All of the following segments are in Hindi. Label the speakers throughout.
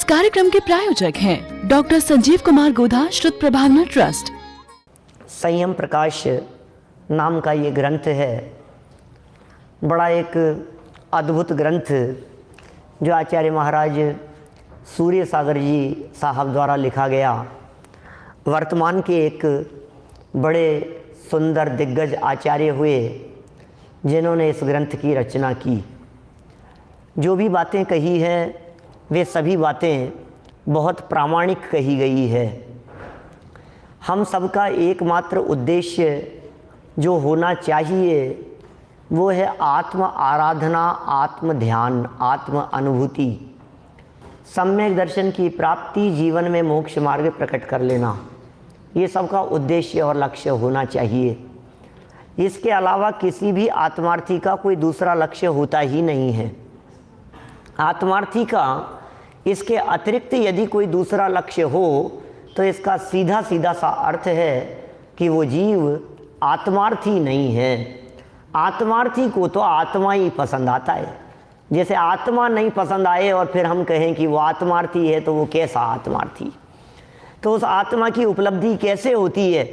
Speaker 1: कार्यक्रम के प्रायोजक हैं डॉक्टर संजीव कुमार गोधा, श्रुत प्रभावना ट्रस्ट।
Speaker 2: संयम प्रकाश नाम का ये ग्रंथ है, बड़ा एक अद्भुत ग्रंथ जो आचार्य महाराज सूर्य सागर जी साहब द्वारा लिखा गया। वर्तमान के एक बड़े सुंदर दिग्गज आचार्य हुए जिन्होंने इस ग्रंथ की रचना की। जो भी बातें कही हैं वे सभी बातें बहुत प्रामाणिक कही गई है। हम सबका एकमात्र उद्देश्य जो होना चाहिए वो है आत्म आराधना, आत्म ध्यान, आत्म अनुभूति, सम्यक दर्शन की प्राप्ति, जीवन में मोक्ष मार्ग प्रकट कर लेना। ये सबका उद्देश्य और लक्ष्य होना चाहिए। इसके अलावा किसी भी आत्मार्थी का कोई दूसरा लक्ष्य होता ही नहीं है। आत्मार्थी का इसके अतिरिक्त यदि कोई दूसरा लक्ष्य हो तो इसका सीधा सीधा सा अर्थ है कि वो जीव आत्मार्थी नहीं है। आत्मार्थी को तो आत्मा ही पसंद आता है। जैसे आत्मा नहीं पसंद आए और फिर हम कहें कि वो आत्मार्थी है तो वो कैसा आत्मार्थी? तो उस आत्मा की उपलब्धि कैसे होती है,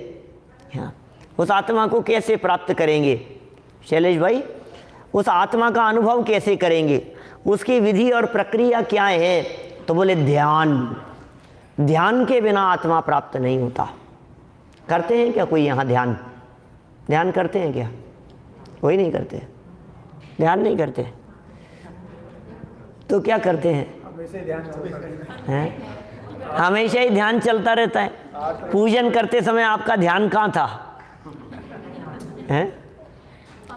Speaker 2: उस आत्मा को कैसे प्राप्त करेंगे शैलेश भाई? उस आत्मा का अनुभव कैसे करेंगे, उसकी विधि और प्रक्रिया क्या है? तो बोले ध्यान। ध्यान के बिना आत्मा प्राप्त नहीं होता। करते हैं क्या कोई यहाँ ध्यान? ध्यान करते हैं क्या? कोई नहीं करते, ध्यान नहीं करते। तो क्या करते हैं? हमेशा ही ध्यान चलता रहता है। पूजन करते समय आपका ध्यान कहाँ था?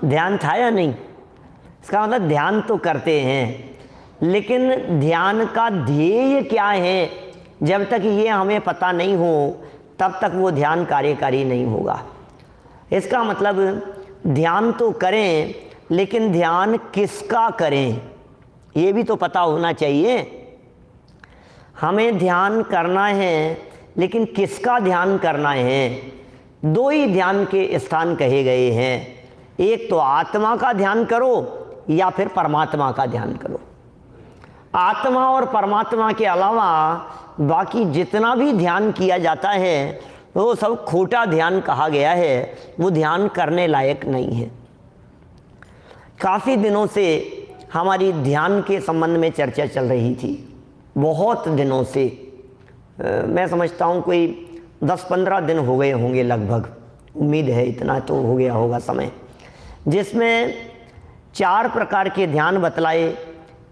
Speaker 2: ध्यान था या नहीं? इसका मतलब ध्यान तो करते हैं, लेकिन ध्यान का ध्येय क्या है, जब तक ये हमें पता नहीं हो तब तक वो ध्यान कार्यकारी नहीं होगा। इसका मतलब ध्यान तो करें, लेकिन ध्यान किसका करें ये भी तो पता होना चाहिए। हमें ध्यान करना है, लेकिन किसका ध्यान करना है? दो ही ध्यान के स्थान कहे गए हैं, एक तो आत्मा का ध्यान करो या फिर परमात्मा का ध्यान करो। आत्मा और परमात्मा के अलावा बाकी जितना भी ध्यान किया जाता है वो सब खोटा ध्यान कहा गया है, वो ध्यान करने लायक नहीं है। काफ़ी दिनों से हमारी ध्यान के संबंध में चर्चा चल रही थी, बहुत दिनों से। मैं समझता हूँ कोई 10-15 दिन हो गए होंगे लगभग, उम्मीद है इतना तो हो गया होगा समय, जिसमें 4 प्रकार के ध्यान बतलाए।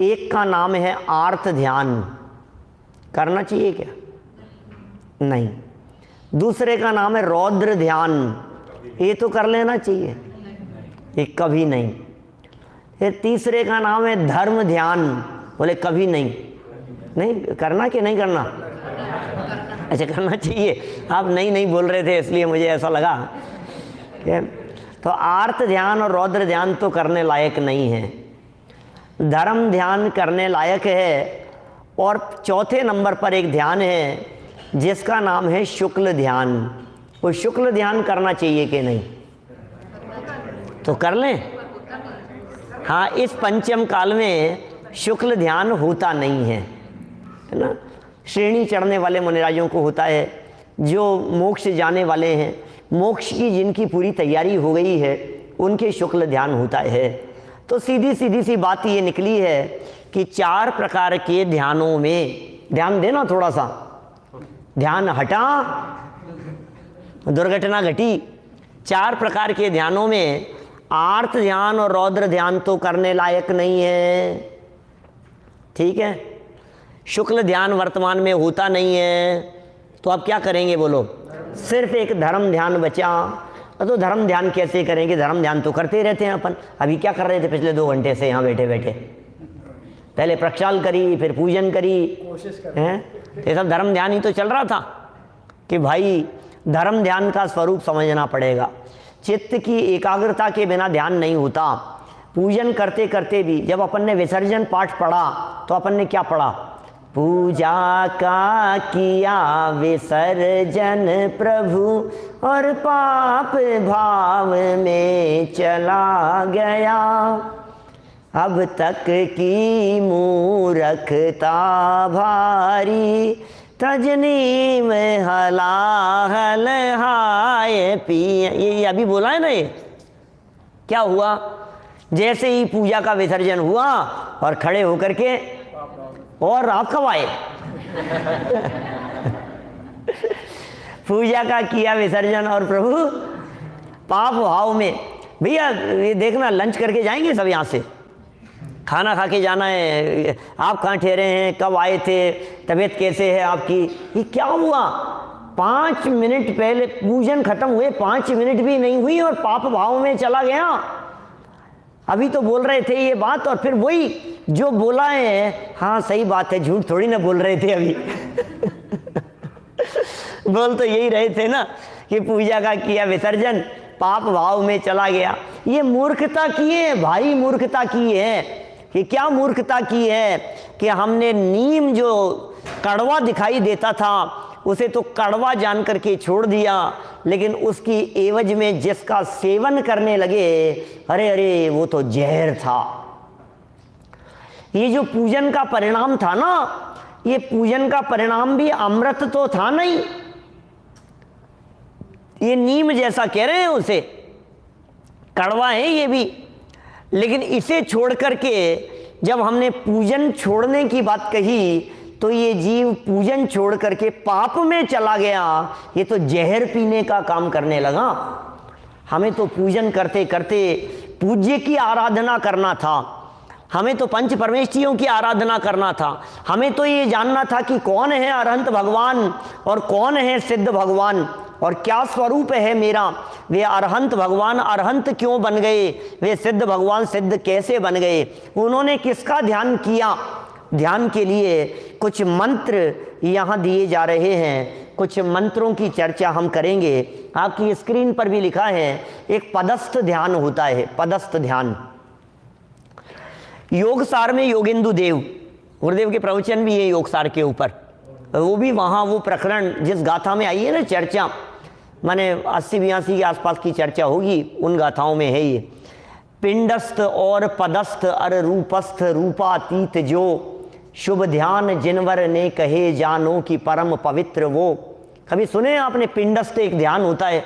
Speaker 2: एक का नाम है आर्त ध्यान। करना चाहिए क्या? नहीं। दूसरे का नाम है रौद्र ध्यान, ये तो कर लेना चाहिए, ये कभी नहीं। फिर तीसरे का नाम है धर्म ध्यान, बोले कभी नहीं। नहीं करना कि नहीं करना? अच्छा करना चाहिए। आप नहीं बोल रहे थे इसलिए मुझे ऐसा लगा। तो आर्त ध्यान और रौद्र ध्यान तो करने लायक नहीं है, धर्म ध्यान करने लायक है। और चौथे नंबर पर एक ध्यान है जिसका नाम है शुक्ल ध्यान। वो शुक्ल ध्यान करना चाहिए कि नहीं? तो कर लें। हाँ, इस पंचम काल में शुक्ल ध्यान होता नहीं है ना। श्रेणी चढ़ने वाले मुनिराजों को होता है, जो मोक्ष जाने वाले हैं, मोक्ष की जिनकी पूरी तैयारी हो गई है, उनके शुक्ल ध्यान होता है। तो सीधी सी बात ये निकली है कि 4 प्रकार के ध्यानों में ध्यान देना, थोड़ा सा ध्यान हटा दुर्घटना घटी। 4 प्रकार के ध्यानों में आर्त ध्यान और रौद्र ध्यान तो करने लायक नहीं है, ठीक है। शुक्ल ध्यान वर्तमान में होता नहीं है, तो अब क्या करेंगे बोलो? सिर्फ एक धर्म ध्यान बचा। तो धर्म ध्यान कैसे करेंगे? धर्म ध्यान तो करते ही रहते हैं अपन। अभी क्या कर रहे थे पिछले 2 घंटे से यहाँ बैठे बैठे? पहले प्रक्षाल करी, फिर पूजन करी, हैं? ये सब धर्म ध्यान ही तो चल रहा था कि भाई धर्म ध्यान का स्वरूप समझना पड़ेगा। चित्त की एकाग्रता के बिना ध्यान नहीं होता। पूजन करते करते भी जब अपन ने विसर्जन पाठ पढ़ा तो अपन ने क्या पढ़ा? पूजा का किया विसर्जन प्रभु और पाप भाव में चला गया। अब तक की मूर्खता भारी, तजनी में हलाहल हाय पिया। ये अभी बोला है ना। ये क्या हुआ? जैसे ही पूजा का विसर्जन हुआ और खड़े होकर के, और आप कब आए? पूजा का किया विसर्जन और प्रभु पाप भाव में। भैया ये देखना, लंच करके जाएंगे सब, यहाँ से खाना खा के जाना है। आप कहाँ ठहरे हैं, कब आए थे, तबीयत कैसे है आपकी? ये क्या हुआ? 5 मिनट पहले पूजन खत्म हुए, 5 मिनट भी नहीं हुई और पाप भाव में चला गया। अभी तो बोल रहे थे ये बात, और फिर वही जो बोला है, हाँ सही बात है, झूठ थोड़ी ना बोल रहे थे अभी। बोल तो यही रहे थे ना कि पूजा का किया विसर्जन, पाप भाव में चला गया। ये मूर्खता की है भाई, मूर्खता की है। कि क्या मूर्खता की है कि हमने नीम जो कड़वा दिखाई देता था उसे तो कड़वा जान करके छोड़ दिया, लेकिन उसकी एवज में जिसका सेवन करने लगे, अरे अरे वो तो जहर था। ये जो पूजन का परिणाम था ना, ये पूजन का परिणाम भी अमृत तो था नहीं। ये नीम जैसा कह रहे हैं उसे, कड़वा है ये भी, लेकिन इसे छोड़ करके जब हमने पूजन छोड़ने की बात कही तो ये जीव पूजन छोड़ करके पाप में चला गया। ये तो जहर पीने का काम करने लगा। हमें तो पूजन करते करते पूज्य की आराधना करना था, हमें तो पंच परमेष्ठियों की आराधना करना था, हमें तो ये जानना था कि कौन है अरहंत भगवान और कौन है सिद्ध भगवान, और क्या स्वरूप है मेरा। वे अरहंत भगवान अरहंत क्यों बन गए, वे सिद्ध भगवान सिद्ध कैसे बन गए, उन्होंने किसका ध्यान किया। ध्यान के लिए कुछ मंत्र यहाँ दिए जा रहे हैं, कुछ मंत्रों की चर्चा हम करेंगे। आपकी स्क्रीन पर भी लिखा है, एक पदस्थ ध्यान होता है, पदस्थ ध्यान। योगसार में योगेंदु देव गुरुदेव के प्रवचन भी है योगसार के ऊपर, वो भी वहाँ वो प्रकरण जिस गाथा में आई है ना चर्चा, माने 80-82 के आसपास की चर्चा होगी, उन गाथाओं में है ये। पिंडस्थ और पदस्थ अर रूपस्थ रूपातीत जो, शुभ ध्यान जिनवर ने कहे जानो कि परम पवित्र वो। कभी सुने आपने पिंडस्थ एक ध्यान होता है?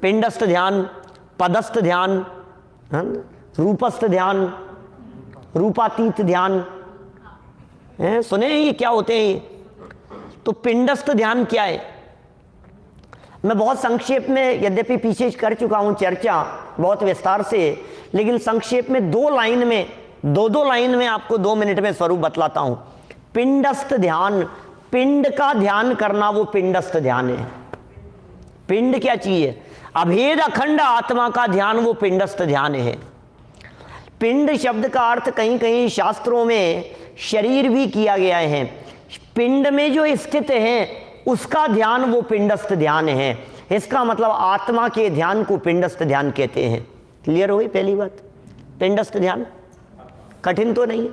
Speaker 2: पिंडस्थ ध्यान, पदस्थ ध्यान, रूपस्थ ध्यान, रूपातीत ध्यान, सुने ये क्या होते हैं ये? तो पिंडस्थ ध्यान क्या है? मैं बहुत संक्षेप में, यद्यपि पीछे कर चुका हूं चर्चा बहुत विस्तार से, लेकिन संक्षेप में 2 लाइन में, 2 लाइन में आपको 2 मिनट में स्वरूप बतलाता हूं। पिंडस्थ ध्यान, पिंड का ध्यान करना, वो पिंडस्थ ध्यान है। पिंड क्या चीज है? अभेद अखंड आत्मा का ध्यान, वो पिंडस्थ ध्यान है। पिंड शब्द का अर्थ कहीं कहीं शास्त्रों में शरीर भी किया गया है। पिंड में जो स्थित है उसका ध्यान वो पिंडस्थ ध्यान है। इसका मतलब आत्मा के ध्यान को पिंडस्थ ध्यान कहते हैं। क्लियर हो गई पहली बात? पिंडस्थ ध्यान कठिन तो नहीं है।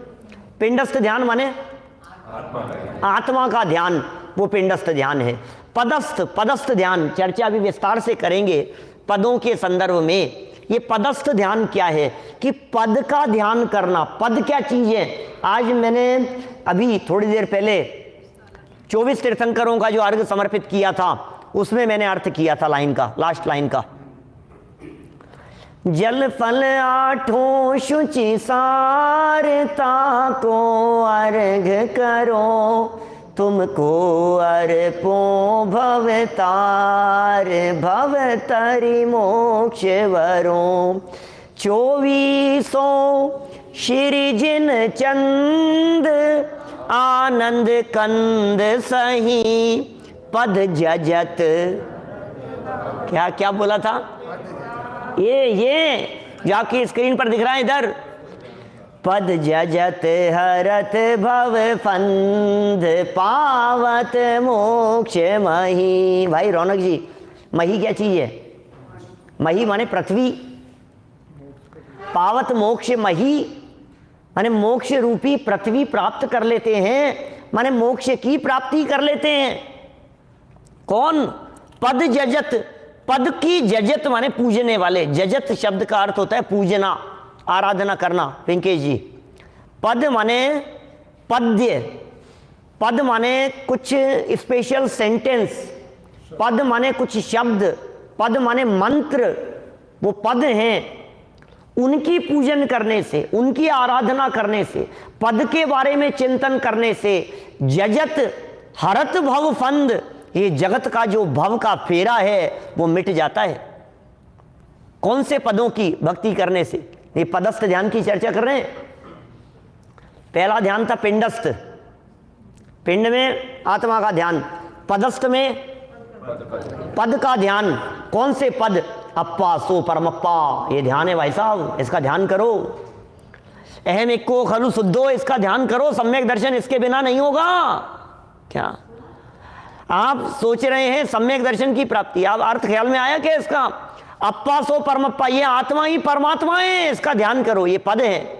Speaker 2: पिंडस्थ ध्यान माने आत्मा का ध्यान, वो पिंडस्थ ध्यान है। पदस्थ, पदस्थ ध्यान चर्चा भी विस्तार से करेंगे पदों के संदर्भ में। ये पदस्थ ध्यान क्या है कि पद का ध्यान करना। पद क्या चीज है? आज मैंने अभी थोड़ी देर पहले 24 तीर्थंकरों का जो अर्घ समर्पित किया था, उसमें मैंने अर्थ किया था लाइन का, लास्ट लाइन का। जल फल आठों शुचि सारता को अर्घ करो, तुमको अर्पो भवतार भवतरि मोक्ष वरों। 24 श्री जिन चंद आनंद कंद सही, पद जजत। क्या क्या बोला था? ये जाके स्क्रीन पर दिख रहा है इधर। पद जजत हरत भव फंद, पावत मोक्ष मही। भाई रौनक जी, मही क्या चीज है? मही माने पृथ्वी, पावत मोक्ष मही माने मोक्ष रूपी पृथ्वी प्राप्त कर लेते हैं, माने मोक्ष की प्राप्ति कर लेते हैं। कौन? पद जजत। पद की जजत माने पूजने वाले, जजत शब्द का अर्थ होता है पूजना, आराधना करना। वेंकटेश जी, पद माने पद्य, पद माने कुछ स्पेशल सेंटेंस, पद माने कुछ शब्द, पद माने मंत्र। वो पद हैं, उनकी पूजन करने से, उनकी आराधना करने से, पद के बारे में चिंतन करने से जजत हरत भव फंद, ये जगत का जो भव का फेरा है वो मिट जाता है। कौन से पदों की भक्ति करने से? ये पदस्थ ध्यान की चर्चा कर रहे हैं। पहला ध्यान था पिंडस्थ, पिंड में आत्मा का ध्यान, पदस्थ में पद का ध्यान। कौन से पद? अप्पा सो परमप्पा, ये ध्यान है भाई साहब, इसका ध्यान करो। अहम इक्को खलु शुद्धो, इसका ध्यान करो। सम्यक दर्शन इसके बिना नहीं होगा। क्या आप सोच रहे हैं सम्यक दर्शन की प्राप्ति? आप अर्थ ख्याल में आया क्या इसका? अप्पा सो परमप्पा, ये आत्मा ही परमात्मा है, इसका ध्यान करो। ये पद है।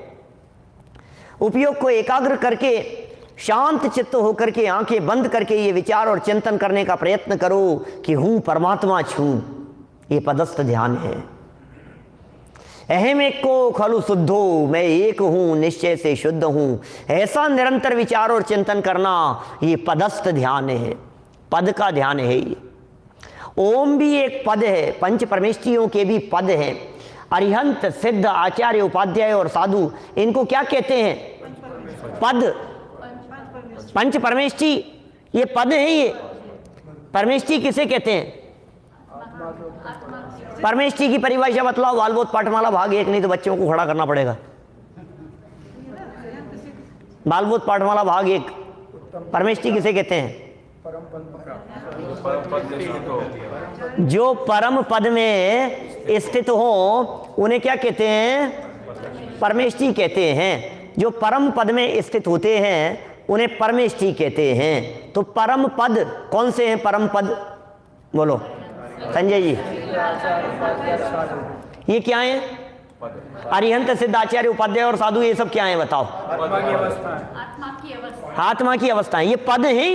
Speaker 2: उपयोग को एकाग्र करके, शांत चित्त होकर के, आंखें बंद करके ये विचार और चिंतन करने का प्रयत्न करो कि हूं परमात्मा छूं। ये पदस्थ ध्यान है। अहम एको खलु शुद्धो, मैं एक हूं, निश्चय से शुद्ध हूं, ऐसा निरंतर विचार और चिंतन करना, ये पदस्थ ध्यान है, पद का ध्यान है ये। ओम भी एक पद है, पंच परमेष्ठियों के भी पद हैं। अरिहंत, सिद्ध, आचार्य, उपाध्याय और साधु, इनको क्या कहते हैं? पद। पंच परमेष्ठी ये पद है। ये परमेष्ठी किसे कहते हैं? परमेष्ठी की परिभाषा बतलाओ, बालबोध पाठमाला भाग 1, नहीं तो बच्चों को खड़ा करना पड़ेगा। बालबोध पाठमाला भाग 1, परमेष्ठी किसे कहते हैं? जो परम पद में स्थित हो उन्हें क्या कहते हैं? परमेष्ठी कहते हैं। जो परम पद में स्थित होते हैं उन्हें परमेष्ठी कहते हैं। तो परम पद कौन से हैं? परम पद बोलो संजय जी, ये क्या है? अरिहंत, सिद्ध, आचार्य, उपाध्याय और साधु, ये सब क्या है बताओ? आत्मा की अवस्था। ये पद हैं,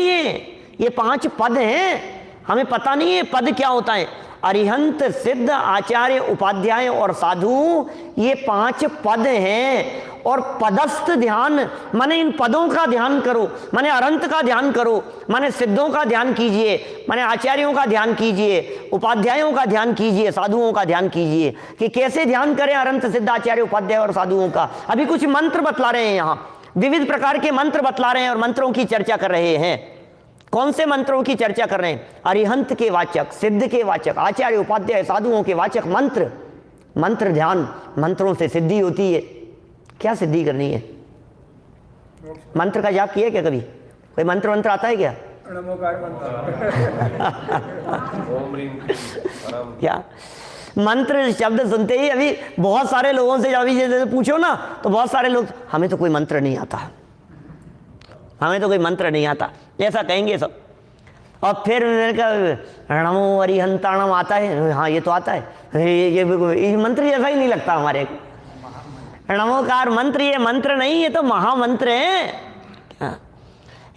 Speaker 2: ये 5 पद हैं। हमें पता नहीं है पद क्या होता है। अरिहंत, सिद्ध, आचार्य, उपाध्याय और साधु, ये 5 पद हैं। और पदस्थ ध्यान माने इन पदों का ध्यान करो, माने अनंत का ध्यान करो, माने सिद्धों का ध्यान कीजिए, माने आचार्यों का ध्यान कीजिए, उपाध्यायों का ध्यान कीजिए, साधुओं का ध्यान कीजिए। कि कैसे ध्यान करें अनंत, सिद्ध, आचार्य, उपाध्याय और साधुओं का? अभी कुछ मंत्र बतला रहे हैं, यहाँ विविध प्रकार के मंत्र बतला रहे हैं और मंत्रों की चर्चा कर रहे हैं। कौन से मंत्रों की चर्चा कर रहे हैं? अरिहंत के वाचक, सिद्ध के वाचक, आचार्य, उपाध्याय, साधुओं के वाचक मंत्र। मंत्र ध्यान, मंत्रों से सिद्धि होती है। क्या सिद्धि करनी है? मंत्र का जाप किया क्या कभी? कोई मंत्र आता है क्या? क्या मंत्र शब्द सुनते ही अभी बहुत सारे लोगों से अभी जैसे पूछो ना, तो बहुत सारे लोग हमें तो कोई मंत्र नहीं आता, हमें तो कोई मंत्र नहीं आता, ऐसा कहेंगे सब। और फिर नमो अरिहंताणम आता है, हाँ ये तो आता है, ये मंत्र जैसा ही नहीं लगता हमारे को। नमोकार मंत्र, ये मंत्र नहीं, ये तो महामंत्र है।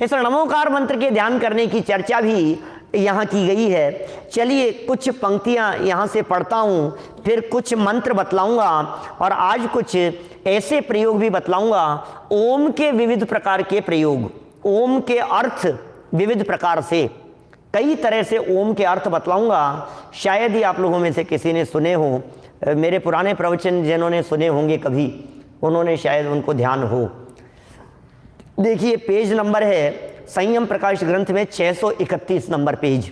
Speaker 2: इस नमोकार मंत्र के ध्यान करने की चर्चा भी यहाँ की गई है। चलिए कुछ पंक्तियाँ यहाँ से पढ़ता हूँ, फिर कुछ मंत्र बतलाऊँगा और आज कुछ ऐसे प्रयोग भी बतलाऊँगा। ओम के विविध प्रकार के प्रयोग, ओम के अर्थ विविध प्रकार से, कई तरह से ओम के अर्थ बतलाऊँगा। शायद ही आप लोगों में से किसी ने सुने हो, मेरे पुराने प्रवचन जिन्होंने सुने होंगे कभी, उन्होंने शायद उनको ध्यान हो। देखिए पेज नंबर है संयम प्रकाश ग्रंथ में 631 नंबर पेज,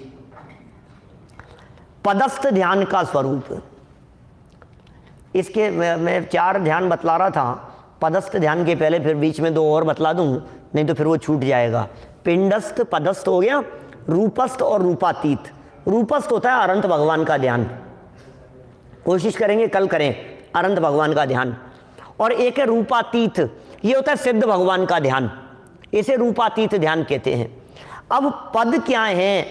Speaker 2: पदस्थ ध्यान का स्वरूप। इसके मैं 4 ध्यान बतला रहा था पदस्थ ध्यान के पहले, फिर बीच में 2 और बतला दूं, नहीं तो फिर वो छूट जाएगा। पिंडस्थ, पदस्थ हो गया, रूपस्थ और रूपातीत। रूपस्थ होता है अनंत भगवान का ध्यान, कोशिश करेंगे कल करें अनंत भगवान का ध्यान। और एक है रूपातीत, ये होता है सिद्ध भगवान का ध्यान, इसे रूपातीत ध्यान कहते हैं। अब पद क्या हैं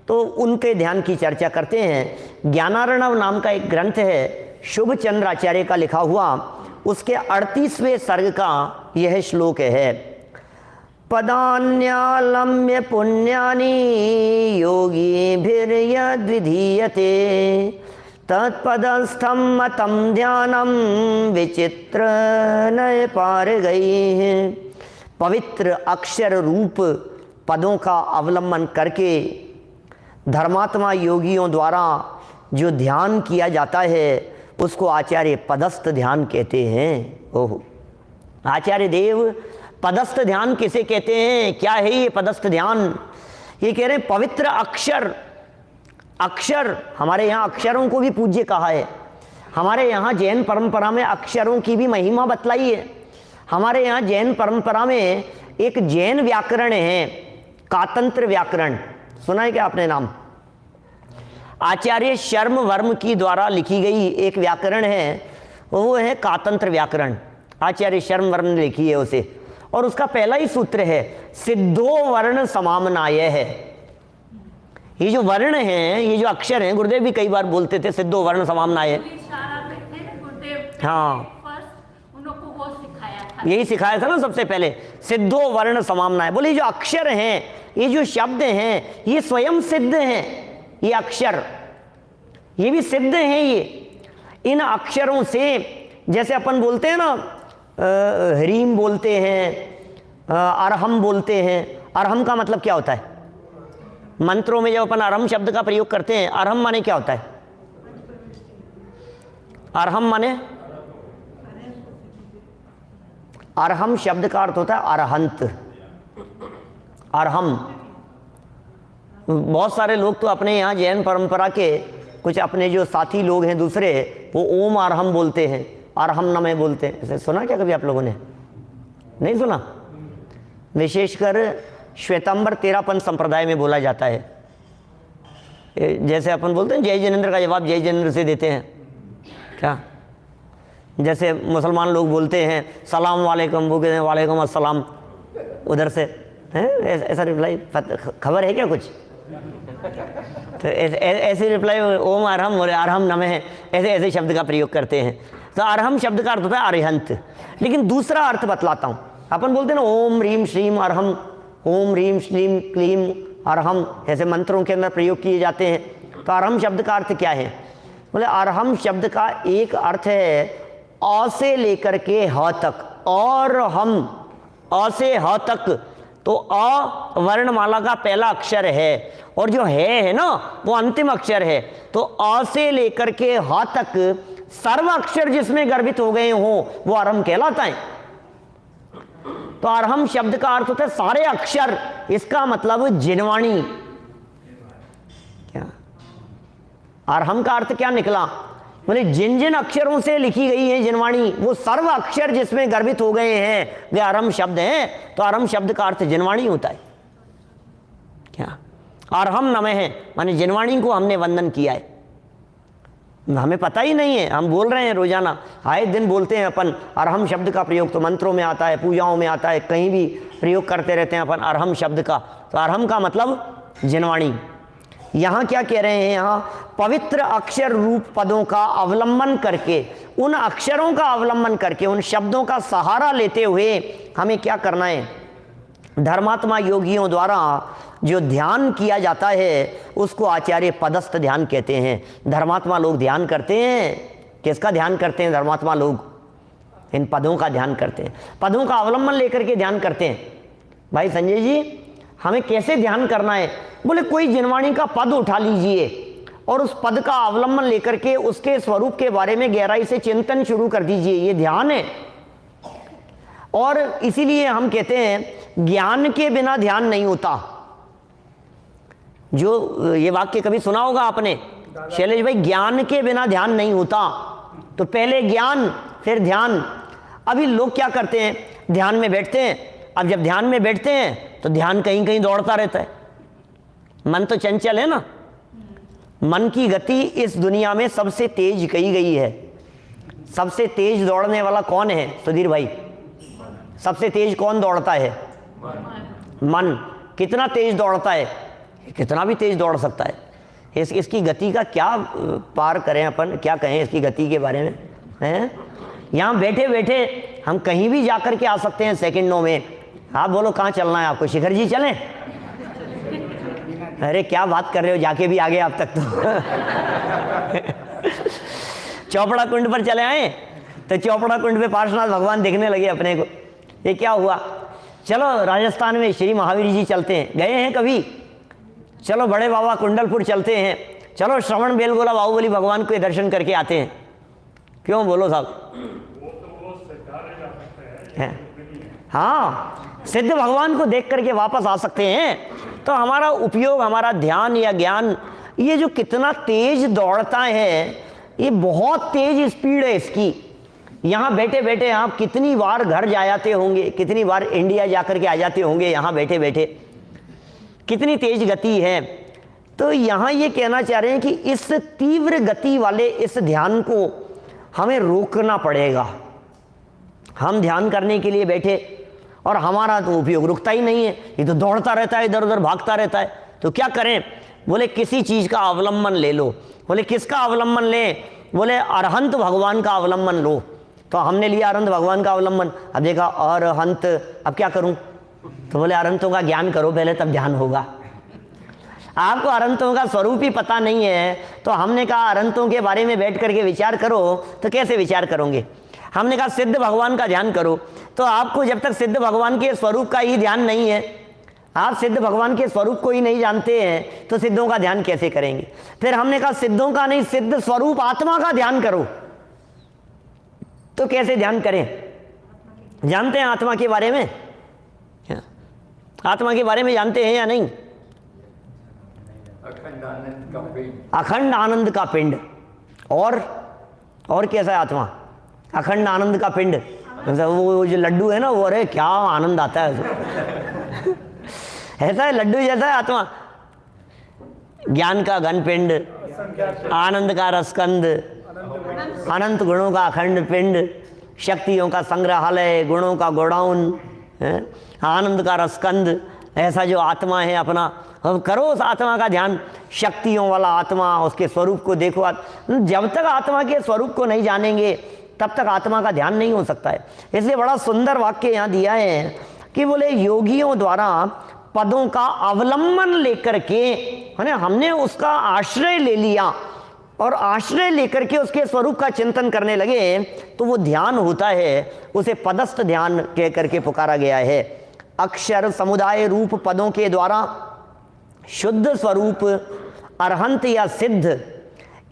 Speaker 2: तो उनके ध्यान की चर्चा करते हैं। ज्ञानार्णव नाम का एक ग्रंथ है, शुभ चंद्र आचार्य का लिखा हुआ, उसके 38वें सर्ग का यह श्लोक है। तत्पदान्यालम्य पुण्यानि योगीभिर्यद्विधीयते तत्पदस्थं मतं ध्यानं विचित्र नय पार गई। पवित्र अक्षर रूप पदों का अवलंबन करके धर्मात्मा योगियों द्वारा जो ध्यान किया जाता है उसको आचार्य पदस्थ ध्यान कहते हैं। ओह, आचार्य देव पदस्थ ध्यान किसे कहते हैं? क्या है ये पदस्थ ध्यान? ये कह रहे हैं पवित्र अक्षर। अक्षर, हमारे यहाँ अक्षरों को भी पूज्य कहा है। हमारे यहाँ जैन परंपरा में अक्षरों की भी महिमा बतलाई है। हमारे यहाँ जैन परंपरा में एक जैन व्याकरण है, कातंत्र व्याकरण। सुना है क्या आपने नाम? आचार्य शर्म वर्म की द्वारा लिखी गई एक व्याकरण है, वो है कातंत्र व्याकरण। आचार्य शर्म वर्म ने लिखी है उसे, और उसका पहला ही सूत्र है सिद्धो वर्ण समामनाय है। ये जो वर्ण हैं, ये जो अक्षर हैं, गुरुदेव भी कई बार बोलते थे सिद्धो वर्ण समामनाय। हाँ, यही सिखाया था ना सबसे पहले, सिद्धो वर्ण समामनाय। बोले जो अक्षर हैं, ये जो शब्द हैं, ये स्वयं सिद्ध हैं। ये अक्षर, ये भी सिद्ध हैं। ये इन अक्षरों से, जैसे अपन बोलते हैं ना, ह्रीम बोलते हैं, अरहम बोलते हैं। अरहम का मतलब क्या होता है? मंत्रों में जब अपन अरहम शब्द का प्रयोग करते हैं, अरहम माने क्या होता है? अरहम माने, अरहम शब्द का अर्थ होता है अरहंत। अरहम, बहुत सारे लोग तो अपने यहाँ जैन परंपरा के कुछ अपने जो साथी लोग हैं दूसरे, वो ओम अरहम बोलते हैं, अरहम नमः बोलते हैं। ऐसे सुना क्या कभी आप लोगों ने? नहीं सुना? विशेषकर श्वेतांबर तेरापंथ संप्रदाय में बोला जाता है। जैसे अपन बोलते हैं जय जिनेंद्र का जवाब जय जिनेंद्र से देते हैं क्या? जैसे मुसलमान लोग बोलते हैं सलाम वालेकुम, वो कहते हैं वालेकुम अस्सलाम उधर से, हैं? ऐसा रिप्लाई खबर है क्या कुछ? तो ऐसे रिप्लाई ओम अरहम और अरहम नमः है, ऐसे ऐसे शब्द का प्रयोग करते हैं। तो अरहम शब्द का अर्थ होता है अरिहंत। लेकिन दूसरा अर्थ बतलाता हूँ। अपन बोलते हैं ना ओम ह्रीम श्रीम अरहम, ओम ह्रीम श्रीम क्लीम अरहम, ऐसे मंत्रों के अंदर प्रयोग किए जाते हैं। तो अरहम शब्द का अर्थ क्या है? बोले अरहम शब्द का एक अर्थ है अ से लेकर के ह तक, और हम, अ से ह तक। तो अ वर्णमाला का पहला अक्षर है, और जो है ना वो अंतिम अक्षर है। तो अ से लेकर के ह तक सर्व अक्षर जिसमें गर्भित हो गए हों वो अरहम कहलाता है। तो अरहम शब्द का अर्थ होता है सारे अक्षर। इसका मतलब जिनवाणी। क्या अरहम का अर्थ क्या निकला? बोले जिन जिन अक्षरों से लिखी गई है जिनवाणी, वो सर्व अक्षर जिसमें गर्भित हो गए हैं वे अरहम शब्द हैं। तो अरहम शब्द का अर्थ जिनवाणी होता है। क्या अरहम नमः है, माने जिनवाणी को हमने वंदन किया है। हमें पता ही नहीं है, हम बोल रहे हैं रोजाना, आए दिन बोलते हैं अपन। अरहम शब्द का प्रयोग तो मंत्रों में आता है, पूजाओं में आता है, कहीं भी प्रयोग करते रहते हैं अपन अरहम शब्द का। तो अरहम का मतलब जिनवाणी। यहाँ क्या कह रहे हैं? यहाँ पवित्र अक्षर रूप पदों का अवलंबन करके, उन अक्षरों का अवलंबन करके, उन शब्दों का सहारा लेते हुए हमें क्या करना है? धर्मात्मा योगियों द्वारा जो ध्यान किया जाता है उसको आचार्य पदस्थ ध्यान कहते हैं। धर्मात्मा लोग ध्यान करते हैं। किसका ध्यान करते हैं धर्मात्मा लोग? इन पदों का ध्यान करते हैं, पदों का अवलंबन लेकर के ध्यान करते हैं। भाई संजय जी, हमें कैसे ध्यान करना है? बोले कोई जिनवाणी का पद उठा लीजिए और उस पद का अवलंबन लेकर के उसके स्वरूप के बारे में गहराई से चिंतन शुरू कर दीजिए। ये ध्यान है। और इसीलिए हम कहते हैं ज्ञान के बिना ध्यान नहीं होता। जो ये वाक्य कभी सुना होगा आपने, शैलेश भाई, ज्ञान के बिना ध्यान नहीं होता। तो पहले ज्ञान फिर ध्यान। अभी लोग क्या करते हैं? ध्यान में बैठते हैं। अब जब ध्यान में बैठते हैं तो ध्यान कहीं कहीं दौड़ता रहता है। मन तो चंचल है ना। मन की गति इस दुनिया में सबसे तेज कही गई है। सबसे तेज दौड़ने वाला कौन है सुधीर भाई? सबसे तेज कौन दौड़ता है? मन। कितना तेज दौड़ता है? कितना भी तेज दौड़ सकता है। इसकी गति का क्या पार करें अपन, क्या कहें इसकी गति के बारे में, हैं? यहाँ बैठे बैठे हम कहीं भी जाकर के आ सकते हैं सेकंडों में। आप बोलो कहाँ चलना है आपको, शिखर जी चलें? अरे क्या बात कर रहे हो, जाके भी आ गए आप तक तो चौपड़ा कुंड पर चले आए, तो चौपड़ा कुंड पे पार्श्वनाथ भगवान देखने लगे अपने को, ये क्या हुआ? चलो राजस्थान में श्री महावीर जी चलते हैं, गए हैं कभी? चलो बड़े बाबा कुंडलपुर चलते हैं, चलो श्रवण बेलगोला बाहुबली भगवान के दर्शन करके आते हैं। क्यों बोलो साहब? हाँ, सिद्ध भगवान को देख करके वापस आ सकते हैं। तो हमारा उपयोग, हमारा ध्यान या ज्ञान, ये जो कितना तेज दौड़ता है, ये बहुत तेज स्पीड है इसकी। यहाँ बैठे बैठे आप कितनी बार घर जा जाते होंगे, कितनी बार इंडिया जाकर के आ जाते होंगे, यहाँ बैठे बैठे कितनी तेज गति है। तो यहाँ ये कहना चाह रहे हैं कि इस तीव्र गति वाले इस ध्यान को हमें रोकना पड़ेगा। हम ध्यान करने के लिए बैठे और हमारा तो उपयोग रुकता ही नहीं है, ये तो दौड़ता रहता है, इधर उधर भागता रहता है। तो क्या करें? बोले किसी चीज़ का अवलंबन ले लो। बोले किसका अवलंबन लें? बोले अरहंत भगवान का अवलंबन लो। तो हमने लिया अरहंत भगवान का अवलंबन। अब देखा अरहंत, अब क्या करूं? तो बोले अरहंतों का ज्ञान करो पहले, तब ध्यान होगा। आपको अरहंतों का स्वरूप ही पता नहीं है, तो हमने कहा अरहंतों के बारे में बैठ करके विचार करो, तो कैसे विचार करोगे? हमने कहा सिद्ध भगवान का ध्यान करो। तो आपको जब तक सिद्ध भगवान के स्वरूप का ही ध्यान नहीं है, आप सिद्ध भगवान के स्वरूप को ही नहीं जानते हैं, तो सिद्धों का ध्यान कैसे करेंगे? फिर हमने कहा सिद्धों का नहीं, सिद्ध स्वरूप आत्मा का ध्यान करो। तो कैसे ध्यान करें? जानते हैं आत्मा के बारे में? आत्मा के बारे में जानते हैं या नहीं? अखंड आनंद का पिंड। और कैसा है आत्मा? अखंड आनंद का पिंड। वो जो लड्डू है ना, वो अरे क्या आनंद आता है ऐसा है, लड्डू जैसा है आत्मा। ज्ञान का घन पिंड, आनंद का रसकंद, अनंत गुणों का अखंड पिंड, शक्तियों का संग्रहालय, गुणों का गोडाउन, आनंद का रसकंद, ऐसा जो आत्मा है अपना। अब करो उस आत्मा का ध्यान, शक्तियों वाला आत्मा, उसके स्वरूप को देखो। जब तक आत्मा के स्वरूप को नहीं जानेंगे, तब तक आत्मा का ध्यान नहीं हो सकता है। इसलिए बड़ा सुंदर वाक्य यहाँ दिया है कि बोले योगियों द्वारा पदों का अवलंबन लेकर के, है ना, हमने उसका आश्रय ले लिया और आश्रय लेकर के उसके स्वरूप का चिंतन करने लगे, तो वो ध्यान होता है, उसे पदस्थ ध्यान कह करके पुकारा गया है। अक्षर समुदाय रूप पदों के द्वारा शुद्ध स्वरूप अरहंत या सिद्ध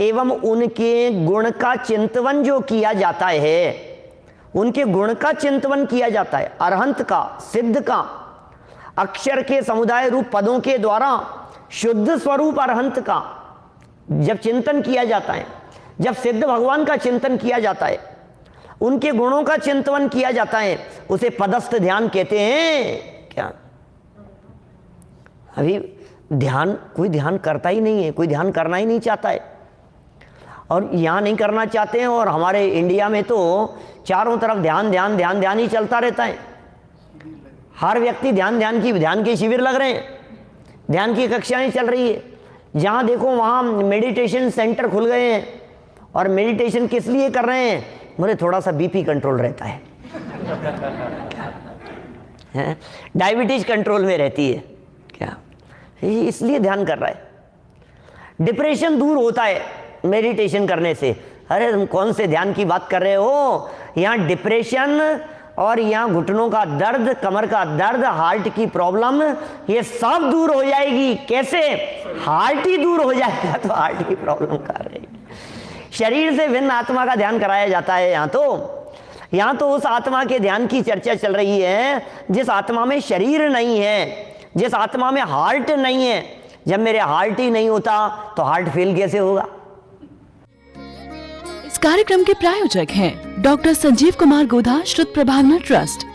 Speaker 2: एवं उनके गुण का चिंतवन जो किया जाता है, उनके गुण का चिंतवन किया जाता है, अरहंत का, सिद्ध का। अक्षर के समुदाय रूप पदों के द्वारा शुद्ध स्वरूप अरहंत का जब चिंतन किया जाता है, जब सिद्ध भगवान का चिंतन किया जाता है, उनके गुणों का चिंतन किया जाता है, उसे पदस्थ ध्यान कहते हैं। क्या अभी ध्यान, कोई ध्यान करता ही नहीं है, कोई ध्यान करना ही नहीं चाहता है, और यहाँ नहीं करना चाहते हैं। और हमारे इंडिया में तो चारों तरफ ध्यान ध्यान ध्यान ध्यान ही चलता रहता है। हर व्यक्ति ध्यान के शिविर लग रहे हैं, ध्यान की कक्षाएं चल रही है। जहाँ देखो वहाँ मेडिटेशन सेंटर खुल गए हैं। और मेडिटेशन किस लिए कर रहे हैं? बोले थोड़ा सा बीपी कंट्रोल रहता है, डायबिटीज कंट्रोल में रहती है, क्या इसलिए ध्यान कर रहा है। डिप्रेशन दूर होता है मेडिटेशन करने से। अरे तुम कौन से ध्यान की बात कर रहे हो? यहाँ डिप्रेशन और यहाँ घुटनों का दर्द, कमर का दर्द, हार्ट की प्रॉब्लम, ये सब दूर हो जाएगी। कैसे? हार्ट ही दूर हो जाएगा तो हार्ट की प्रॉब्लम कहाँ रहेगी? शरीर से भिन्न आत्मा का ध्यान कराया जाता है। यहाँ तो उस आत्मा के ध्यान की चर्चा चल रही है जिस आत्मा में शरीर नहीं है, जिस आत्मा में हार्ट नहीं है। जब मेरे हार्ट ही नहीं होता तो हार्ट फेल कैसे होगा?
Speaker 1: इस कार्यक्रम के प्रायोजक हैं डॉक्टर संजीव कुमार गोधा, श्रुत प्रभावना ट्रस्ट।